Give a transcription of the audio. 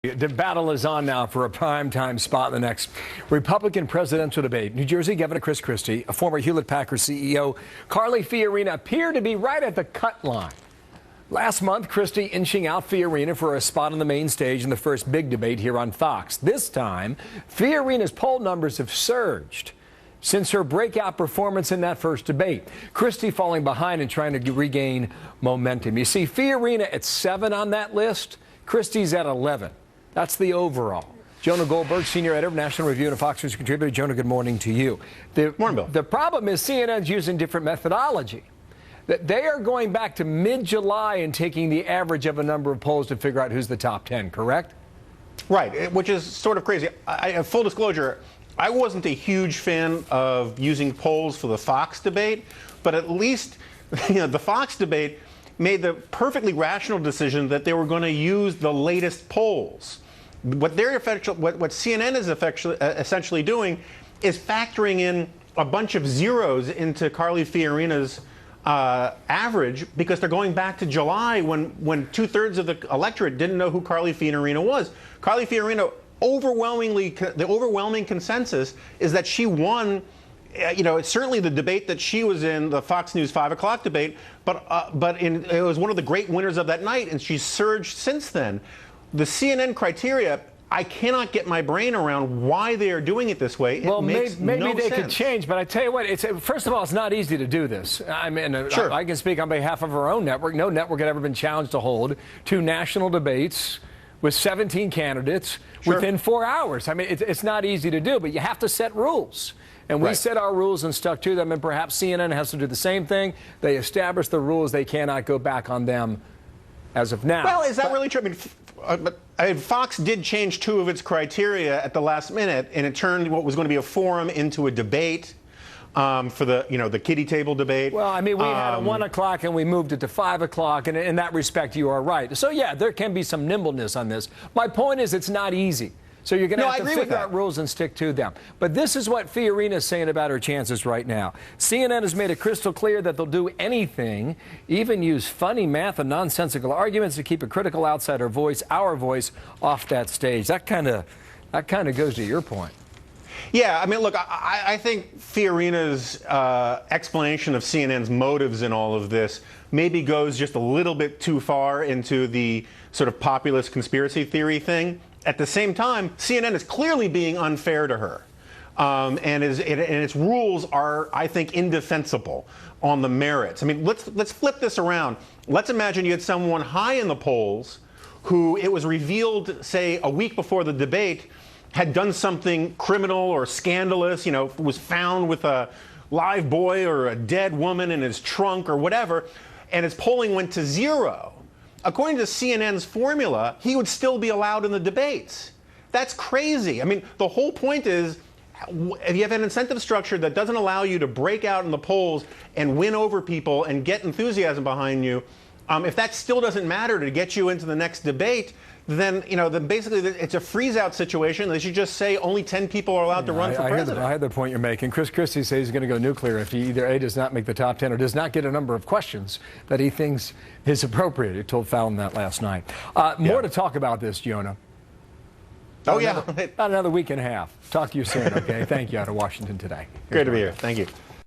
The battle is on now for a primetime spot in the next Republican presidential debate. New Jersey Governor Gov Christie, a former Hewlett-Packard CEO, Carly Fiorina appear to be right at the cut line. Last month, Christie inching out Fiorina for a spot on the main stage in the first big debate here on Fox. This time, Fiorina's poll numbers have surged since her breakout performance in that first debate. Christie falling behind and trying to regain momentum. You see, Fiorina at 7 on that list, Christie's at 11. That's the overall. Jonah Goldberg, senior editor of National Review and a Fox News contributor. Jonah, good morning to you. Morning, Bill. The problem is CNN's using different methodology. They are going back to mid-July and taking the average of a number of polls to figure out who's the top 10, correct? Right, which is sort of crazy. Full disclosure, I wasn't a huge fan of using polls for the Fox debate, but at least the Fox debate made the perfectly rational decision that they were going to use the latest polls. What CNN is essentially doing is factoring in a bunch of zeros into Carly Fiorina's average, because they're going back to July when 2/3 of the electorate didn't know who Carly Fiorina was. Carly Fiorina, the overwhelming consensus is that she won. Certainly the debate that she was in, the Fox News 5 o'clock debate, but it was one of the great winners of that night, and she's surged since then. The CNN criteria, I cannot get my brain around why they are doing it this way. Well, maybe they could change, but I tell you what, first of all, it's not easy to do this. I mean, sure. I can speak on behalf of our own network. No network had ever been challenged to hold 2 national debates with 17 candidates within 4 hours. I mean, it's not easy to do, but you have to set rules. And we set our rules and stuck to them, and perhaps CNN has to do the same thing. They establish the rules. They cannot go back on them as of now. Well, is that really true? I mean, Fox did change 2 of its criteria at the last minute, and it turned what was going to be a forum into a debate for the kiddie table debate. Well, I mean, we had at 1 o'clock and we moved it to 5 o'clock, and in that respect, you are right. So, yeah, there can be some nimbleness on this. My point is it's not easy. So you're going to have to figure out rules and stick to them. But this is what Fiorina is saying about her chances right now. CNN has made it crystal clear that they'll do anything, even use funny math and nonsensical arguments to keep a critical outsider voice, our voice, off that stage. That kind of goes to your point. Yeah, I mean, look, I think Fiorina's explanation of CNN's motives in all of this maybe goes just a little bit too far into the sort of populist conspiracy theory thing. At the same time, CNN is clearly being unfair to her, and its rules are, I think, indefensible on the merits. I mean, let's flip this around. Let's imagine you had someone high in the polls who it was revealed, say, a week before the debate, had done something criminal or scandalous, was found with a live boy or a dead woman in his trunk or whatever, and his polling went to 0. According to CNN's formula, he would still be allowed in the debates. That's crazy. I mean, the whole point is, if you have an incentive structure that doesn't allow you to break out in the polls and win over people and get enthusiasm behind you, if that still doesn't matter to get you into the next debate, then basically it's a freeze-out situation. They should just say only 10 people are allowed to run for president. I heard the point you're making. Gov Christie says he's going to go nuclear if he either A, does not make the top 10 or does not get a number of questions that he thinks is appropriate. He told Fallon that last night. More to talk about this, Jonah. About another week and a half. Talk to you soon, okay? Thank you, out of Washington today. Great to be here. Thank you.